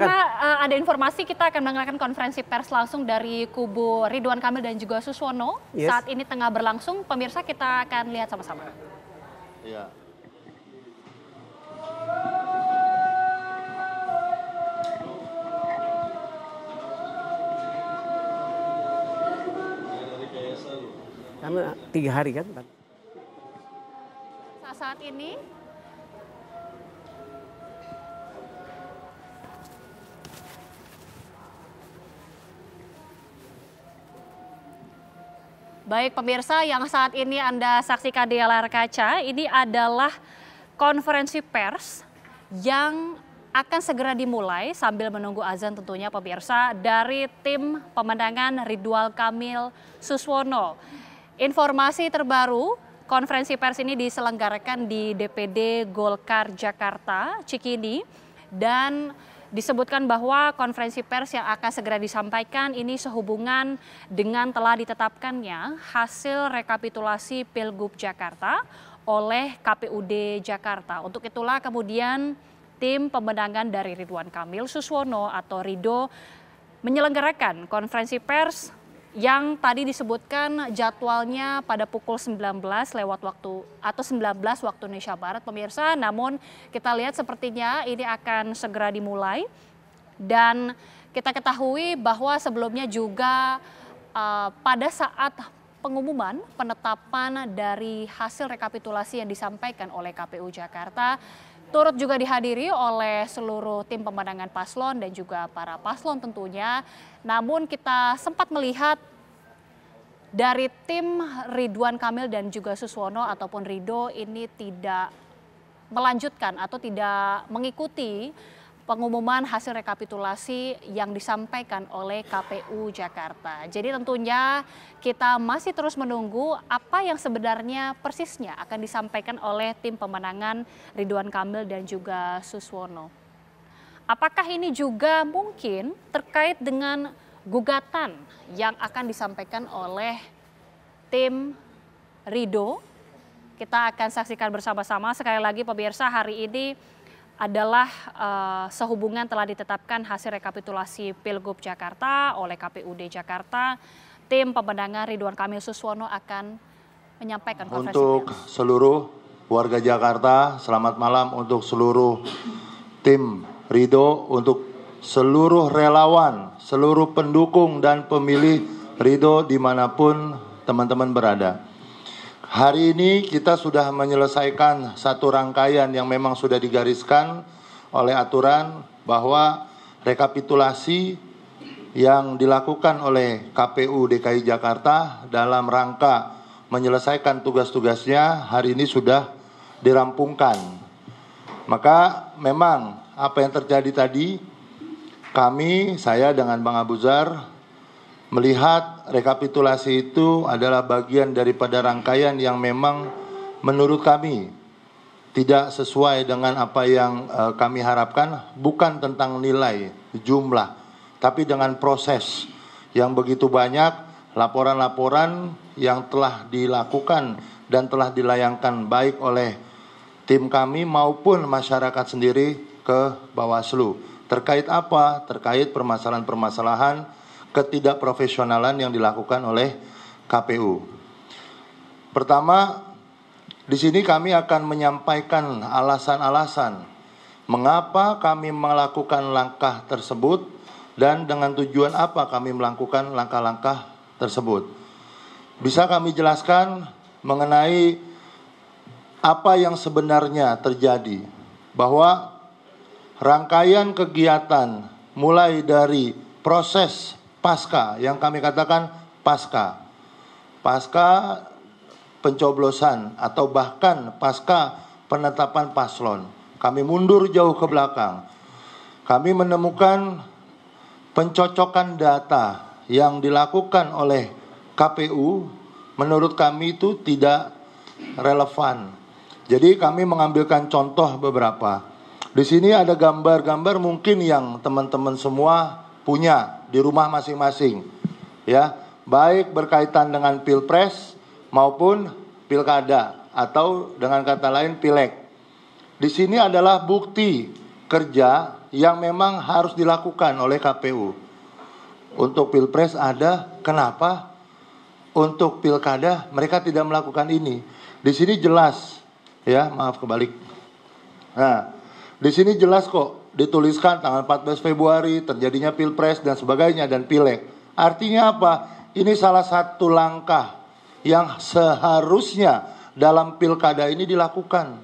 Karena ada informasi kita akan mendengarkan konferensi pers langsung dari kubu Ridwan Kamil dan juga Suswono. Saat ini tengah berlangsung, pemirsa kita akan lihat sama-sama. Iya. Karena 3 hari kan. Saat ini baik pemirsa, yang saat ini Anda saksikan di layar kaca, ini adalah konferensi pers yang akan segera dimulai sambil menunggu azan tentunya pemirsa dari tim pemenangan Ridwan Kamil Suswono. Informasi terbaru, konferensi pers ini diselenggarakan di DPD Golkar Jakarta, Cikini, dan disebutkan bahwa konferensi pers yang akan segera disampaikan ini sehubungan dengan telah ditetapkannya hasil rekapitulasi Pilgub Jakarta oleh KPUD Jakarta. Untuk itulah kemudian tim pemenangan dari Ridwan Kamil Suswono atau Rido menyelenggarakan konferensi pers yang tadi disebutkan jadwalnya pada pukul 19 lewat waktu atau 19 waktu Indonesia Barat pemirsa. Namun kita lihat sepertinya ini akan segera dimulai dan kita ketahui bahwa sebelumnya juga pada saat pengumuman penetapan dari hasil rekapitulasi yang disampaikan oleh KPU Jakarta turut juga dihadiri oleh seluruh tim pemenangan paslon dan juga para paslon tentunya. Namun kita sempat melihat dari tim Ridwan Kamil dan juga Suswono ataupun Rido ini tidak melanjutkan atau tidak mengikuti pengumuman hasil rekapitulasi yang disampaikan oleh KPU Jakarta. Jadi tentunya kita masih terus menunggu apa yang sebenarnya persisnya akan disampaikan oleh tim pemenangan Ridwan Kamil dan juga Suswono. Apakah ini juga mungkin terkait dengan gugatan yang akan disampaikan oleh tim Rido? Kita akan saksikan bersama-sama. Sekali lagi pemirsa, hari ini adalah sehubungan telah ditetapkan hasil rekapitulasi Pilgub Jakarta oleh KPUD Jakarta. Tim pemenangan Ridwan Kamil Suswono akan menyampaikan konferensi untuk seluruh warga Jakarta, selamat malam untuk seluruh tim Rido, untuk seluruh relawan, seluruh pendukung dan pemilih Rido dimanapun teman-teman berada. Hari ini kita sudah menyelesaikan satu rangkaian yang memang sudah digariskan oleh aturan bahwa rekapitulasi yang dilakukan oleh KPU DKI Jakarta dalam rangka menyelesaikan tugas-tugasnya hari ini sudah dirampungkan. Maka memang apa yang terjadi tadi, saya dengan Bang Abu Zar melihat rekapitulasi itu adalah bagian daripada rangkaian yang memang menurut kami tidak sesuai dengan apa yang kami harapkan, bukan tentang nilai, jumlah, tapi dengan proses yang begitu banyak, laporan-laporan yang telah dilakukan dan telah dilayangkan baik oleh tim kami maupun masyarakat sendiri ke Bawaslu. Terkait apa? Terkait permasalahan-permasalahan ketidakprofesionalan yang dilakukan oleh KPU. Pertama, di sini kami akan menyampaikan alasan-alasan mengapa kami melakukan langkah tersebut dan dengan tujuan apa kami melakukan langkah-langkah tersebut. Bisa kami jelaskan mengenai apa yang sebenarnya terjadi, bahwa rangkaian kegiatan mulai dari proses pasca, yang kami katakan pasca pencoblosan atau bahkan pasca penetapan paslon, kami mundur jauh ke belakang. Kami menemukan pencocokan data yang dilakukan oleh KPU menurut kami itu tidak relevan. Jadi kami mengambilkan contoh beberapa. Di sini ada gambar-gambar mungkin yang teman-teman semua punya di rumah masing-masing, ya, baik berkaitan dengan pilpres maupun pilkada atau dengan kata lain pileg. Di sini adalah bukti kerja yang memang harus dilakukan oleh KPU. Untuk Pilpres ada, kenapa? Untuk Pilkada mereka tidak melakukan ini. Di sini jelas, ya maaf kebalik. Nah, di sini jelas kok dituliskan tanggal 14 Februari terjadinya Pilpres dan sebagainya dan Pileg. Artinya apa? Ini salah satu langkah yang seharusnya dalam Pilkada ini dilakukan.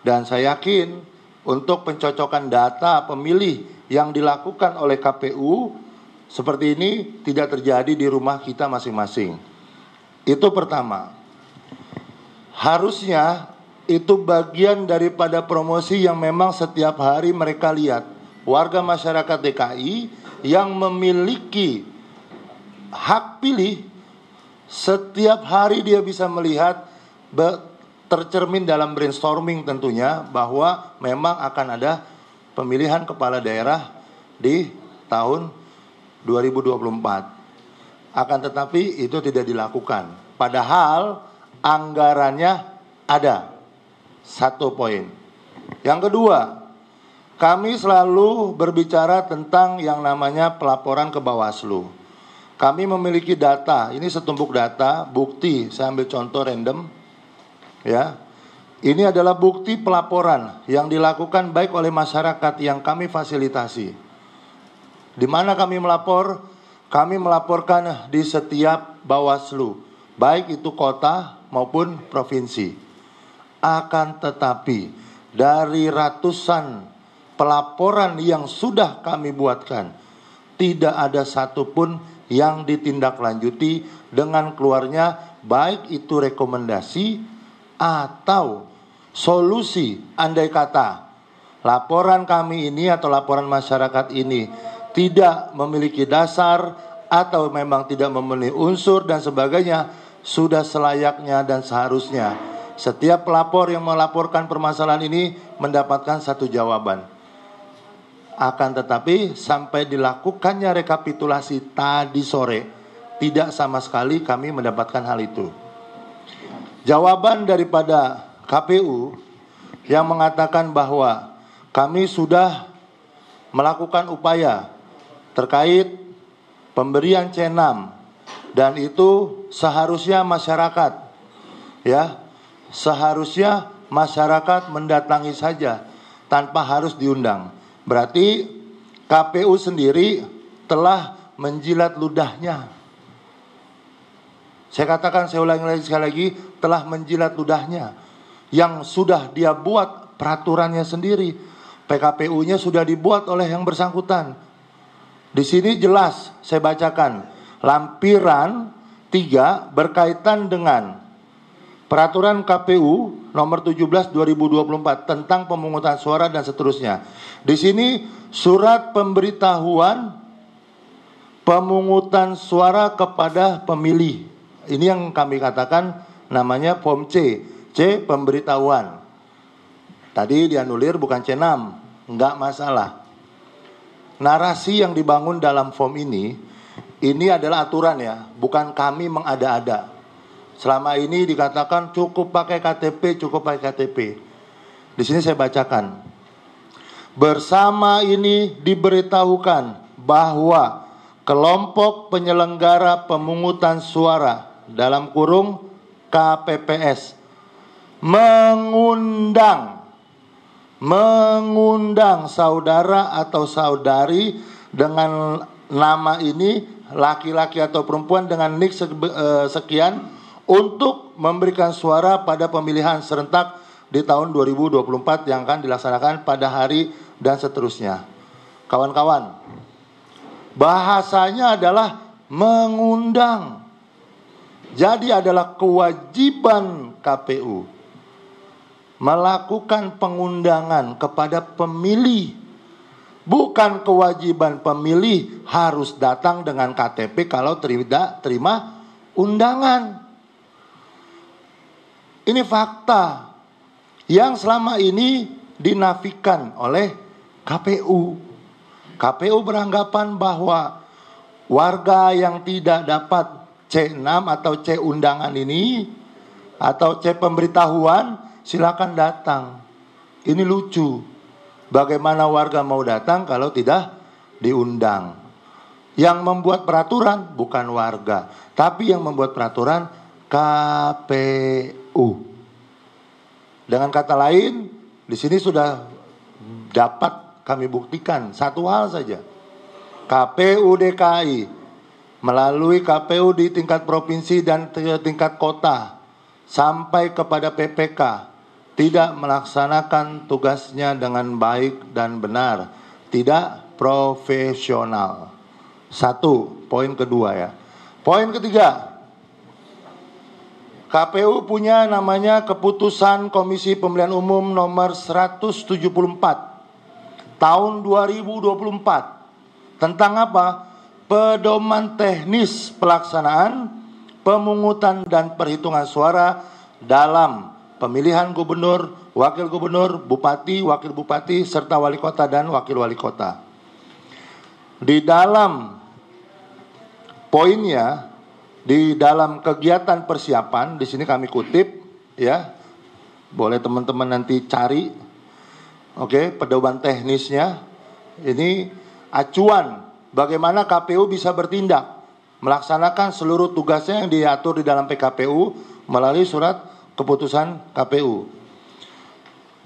Dan saya yakin untuk pencocokan data pemilih yang dilakukan oleh KPU seperti ini tidak terjadi di rumah kita masing-masing. Itu pertama. Harusnya itu bagian daripada promosi yang memang setiap hari mereka lihat. Warga masyarakat DKI yang memiliki hak pilih, setiap hari dia bisa melihat tercermin dalam brainstorming tentunya bahwa memang akan ada pemilihan kepala daerah di tahun 2024. Akan tetapi itu tidak dilakukan. Padahal anggarannya ada. Satu poin. Yang kedua, kami selalu berbicara tentang yang namanya pelaporan ke Bawaslu. Kami memiliki data, ini setumpuk data, bukti, saya ambil contoh random. Ya, ini adalah bukti pelaporan yang dilakukan baik oleh masyarakat yang kami fasilitasi. Di mana kami melapor? Kami melaporkan di setiap Bawaslu, baik itu kota maupun provinsi. Akan tetapi dari ratusan pelaporan yang sudah kami buatkan, tidak ada satupun yang ditindaklanjuti dengan keluarnya baik itu rekomendasi atau solusi. Andai kata laporan kami ini atau laporan masyarakat ini tidak memiliki dasar atau memang tidak memenuhi unsur dan sebagainya, sudah selayaknya dan seharusnya setiap pelapor yang melaporkan permasalahan ini mendapatkan satu jawaban. Akan tetapi sampai dilakukannya rekapitulasi tadi sore, tidak sama sekali kami mendapatkan hal itu. Jawaban daripada KPU yang mengatakan bahwa kami sudah melakukan upaya terkait pemberian C6 dan itu seharusnya masyarakat, ya, seharusnya masyarakat mendatangi saja tanpa harus diundang. Berarti KPU sendiri telah menjilat ludahnya. Saya katakan, saya ulangi sekali lagi, telah menjilat ludahnya. Yang sudah dia buat peraturannya sendiri. PKPU-nya sudah dibuat oleh yang bersangkutan. Di sini jelas saya bacakan. Lampiran 3 berkaitan dengan Peraturan KPU nomor 17 2024 tentang pemungutan suara dan seterusnya. Di sini surat pemberitahuan pemungutan suara kepada pemilih. Ini yang kami katakan namanya form C. C pemberitahuan. Tadi dianulir bukan C6. Enggak masalah. Narasi yang dibangun dalam form ini adalah aturan ya. Bukan kami mengada-ada. Selama ini dikatakan cukup pakai KTP, cukup pakai KTP. Di sini saya bacakan. Bersama ini diberitahukan bahwa kelompok penyelenggara pemungutan suara dalam kurung KPPS mengundang saudara atau saudari dengan nama ini, laki-laki atau perempuan dengan nik sekian, untuk memberikan suara pada pemilihan serentak di tahun 2024 yang akan dilaksanakan pada hari dan seterusnya. Kawan-kawan, bahasanya adalah mengundang. Jadi adalah kewajiban KPU melakukan pengundangan kepada pemilih. Bukan kewajiban pemilih harus datang dengan KTP kalau tidak terima undangan. Ini fakta yang selama ini dinafikan oleh KPU. KPU beranggapan bahwa warga yang tidak dapat C6 atau C undangan ini atau C pemberitahuan silakan datang. Ini lucu. Bagaimana warga mau datang kalau tidak diundang? Yang membuat peraturan bukan warga, tapi yang membuat peraturan KPU. Dengan kata lain, di sini sudah dapat kami buktikan satu hal saja. KPU DKI melalui KPU di tingkat provinsi dan tingkat kota sampai kepada PPK tidak melaksanakan tugasnya dengan baik dan benar, tidak profesional. Satu, poin kedua ya. Poin ketiga, KPU punya namanya Keputusan Komisi Pemilihan Umum nomor 174 tahun 2024 tentang apa? Pedoman teknis pelaksanaan pemungutan dan perhitungan suara dalam pemilihan gubernur, wakil gubernur, bupati, wakil bupati, serta wali kota dan wakil wali kota. Di dalam poinnya, di dalam kegiatan persiapan, di sini kami kutip, ya, boleh teman-teman nanti cari, oke, pedoman teknisnya. Ini acuan bagaimana KPU bisa bertindak, melaksanakan seluruh tugasnya yang diatur di dalam PKPU melalui surat keputusan KPU.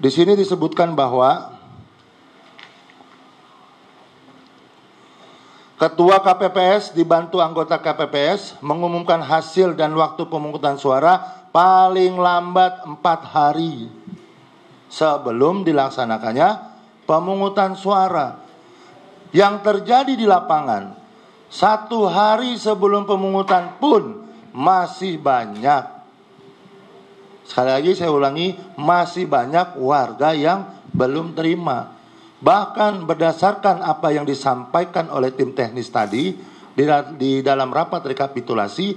Di sini disebutkan bahwa Ketua KPPS dibantu anggota KPPS mengumumkan hasil dan waktu pemungutan suara paling lambat 4 hari sebelum dilaksanakannya pemungutan suara. Yang terjadi di lapangan 1 hari sebelum pemungutan pun masih banyak. Sekali lagi saya ulangi, masih banyak warga yang belum terima. Bahkan berdasarkan apa yang disampaikan oleh tim teknis tadi di dalam rapat rekapitulasi,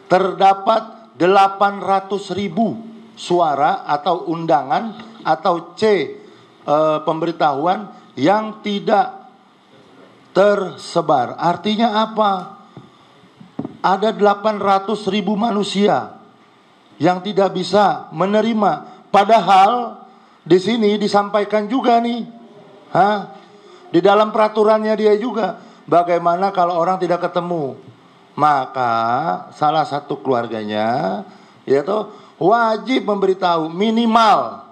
terdapat 800.000 suara atau undangan atau pemberitahuan yang tidak tersebar. Artinya apa? Ada 800.000 manusia yang tidak bisa menerima. Padahal di sini disampaikan juga nih, di dalam peraturannya dia juga, bagaimana kalau orang tidak ketemu. Maka salah satu keluarganya yaitu wajib memberitahu, minimal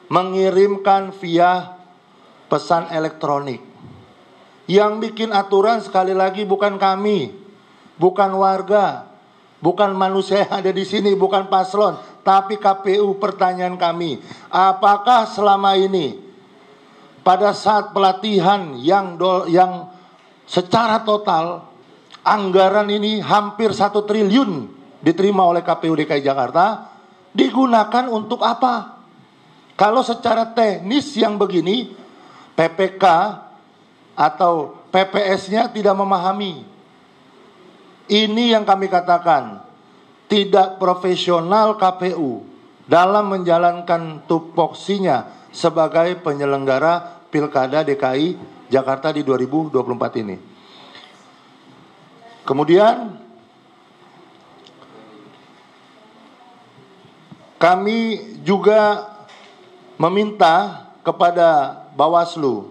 mengirimkan via pesan elektronik. Yang bikin aturan sekali lagi bukan kami, bukan warga, bukan manusia yang ada di sini, bukan paslon, tapi KPU. Pertanyaan kami, apakah selama ini pada saat pelatihan yang secara total anggaran ini hampir 1 triliun diterima oleh KPU DKI Jakarta, digunakan untuk apa? Kalau secara teknis yang begini, PPK atau PPS-nya tidak memahami. Ini yang kami katakan tidak profesional KPU dalam menjalankan tupoksinya sebagai penyelenggara Pilkada DKI Jakarta di 2024 ini. Kemudian kami juga meminta kepada Bawaslu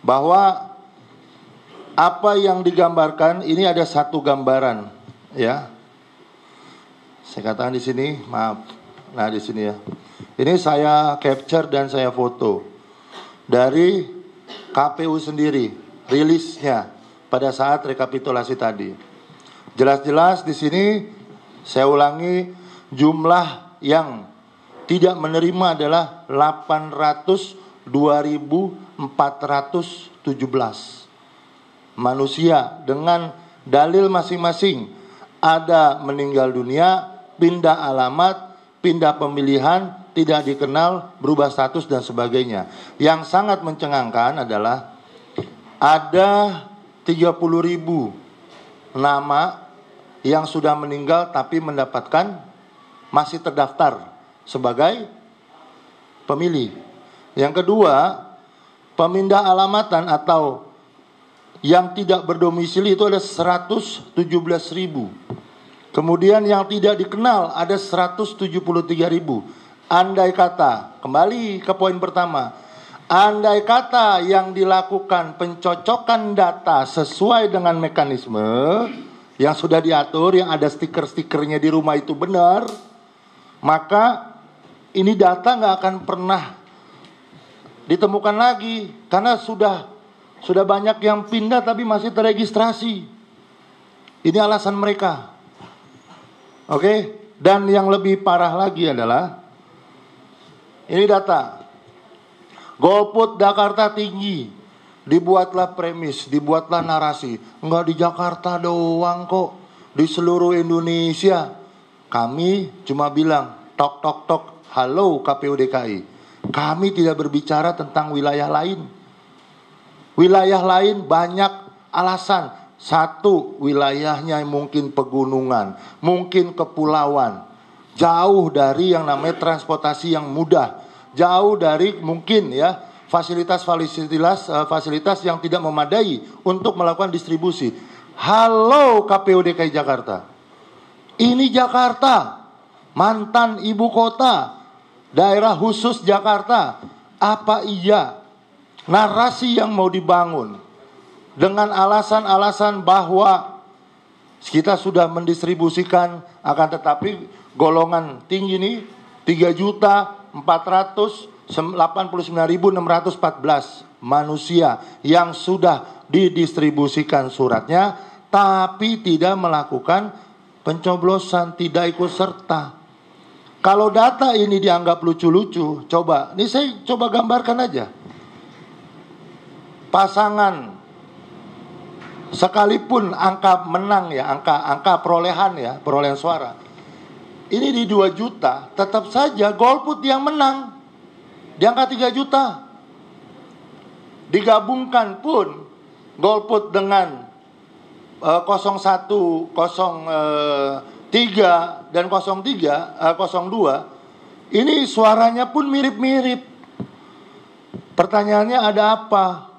bahwa apa yang digambarkan ini ada satu gambaran, ya. Saya katakan di sini, maaf. Nah, di sini ya. Ini saya capture dan saya foto dari KPU sendiri, rilisnya pada saat rekapitulasi tadi. Jelas-jelas di sini saya ulangi, jumlah yang tidak menerima adalah 802.417 manusia dengan dalil masing-masing. Ada meninggal dunia, pindah alamat, pindah pemilihan, tidak dikenal, berubah status dan sebagainya. Yang sangat mencengangkan adalah ada 30.000 nama yang sudah meninggal tapi mendapatkan, masih terdaftar sebagai pemilih. Yang kedua, pemindah alamatan atau yang tidak berdomisili itu ada 117.000. Kemudian yang tidak dikenal ada 173.000. Andai kata, kembali ke poin pertama, Andai kata yang dilakukan pencocokan data sesuai dengan mekanisme yang sudah diatur, yang ada stiker-stikernya di rumah itu benar, maka ini data nggak akan pernah ditemukan lagi. Karena sudah banyak yang pindah tapi masih terregistrasi. Ini alasan mereka. Oke? Dan yang lebih parah lagi adalah, ini data. Golput Jakarta tinggi, dibuatlah premis, dibuatlah narasi. Enggak di Jakarta doang kok, di seluruh Indonesia. Kami cuma bilang, tok tok tok, halo KPU DKI. Kami tidak berbicara tentang wilayah lain. Wilayah lain banyak alasan. Satu, wilayahnya mungkin pegunungan, mungkin kepulauan. Jauh dari yang namanya transportasi yang mudah. Jauh dari mungkin ya fasilitas yang tidak memadai untuk melakukan distribusi. Halo KPU DKI Jakarta. Ini Jakarta, mantan ibu kota, daerah khusus Jakarta. Apa iya narasi yang mau dibangun dengan alasan-alasan bahwa kita sudah mendistribusikan, akan tetapi golongan tinggi ini 3.489.614 manusia yang sudah didistribusikan suratnya, tapi tidak melakukan pencoblosan, tidak ikut serta. Kalau data ini dianggap lucu-lucu, coba, ini saya coba gambarkan aja. Pasangan, sekalipun angka menang ya, angka perolehan ya, perolehan suara, ini di 2 juta, tetap saja golput yang menang. Di angka 3 juta. Digabungkan pun golput dengan 01, 03 dan 02, ini suaranya pun mirip-mirip. Pertanyaannya ada apa?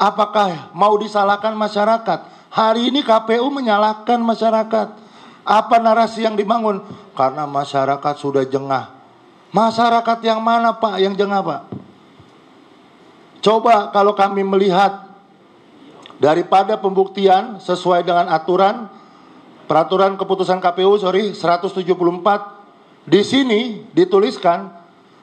Apakah mau disalahkan masyarakat? Hari ini KPU menyalahkan masyarakat. Apa narasi yang dibangun? Karena masyarakat sudah jengah. Masyarakat yang mana Pak yang jengah Pak? Coba kalau kami melihat daripada pembuktian sesuai dengan peraturan keputusan KPU 174, di sini dituliskan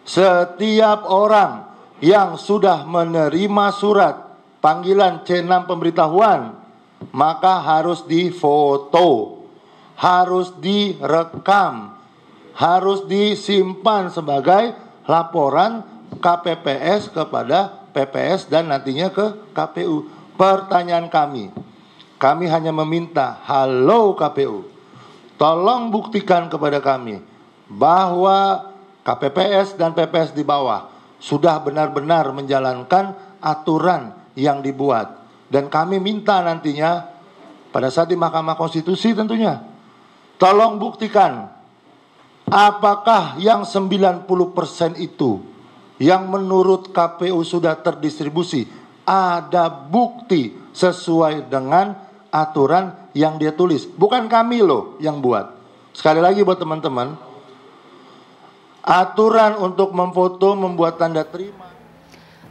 setiap orang yang sudah menerima surat panggilan C6 pemberitahuan maka harus difoto, harus direkam, harus disimpan sebagai laporan KPPS kepada PPS dan nantinya ke KPU. Pertanyaan kami hanya meminta, halo KPU, tolong buktikan kepada kami bahwa KPPS dan PPS di bawah sudah benar-benar menjalankan aturan yang dibuat. Dan kami minta nantinya pada saat di Mahkamah Konstitusi tentunya, tolong buktikan apakah yang 90% itu yang menurut KPU sudah terdistribusi ada bukti sesuai dengan aturan yang dia tulis. Bukan kami loh yang buat. Sekali lagi buat teman-teman, aturan untuk memfoto, membuat tanda terima.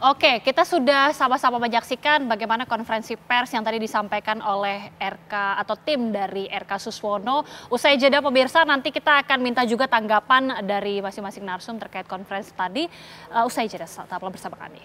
Oke, kita sudah sama-sama menyaksikan bagaimana konferensi pers yang tadi disampaikan oleh RK atau tim dari RK Suswono. Usai jeda pemirsa, nanti kita akan minta juga tanggapan dari masing-masing narsum terkait konferensi tadi. Usai jeda, tetaplah bersama kami.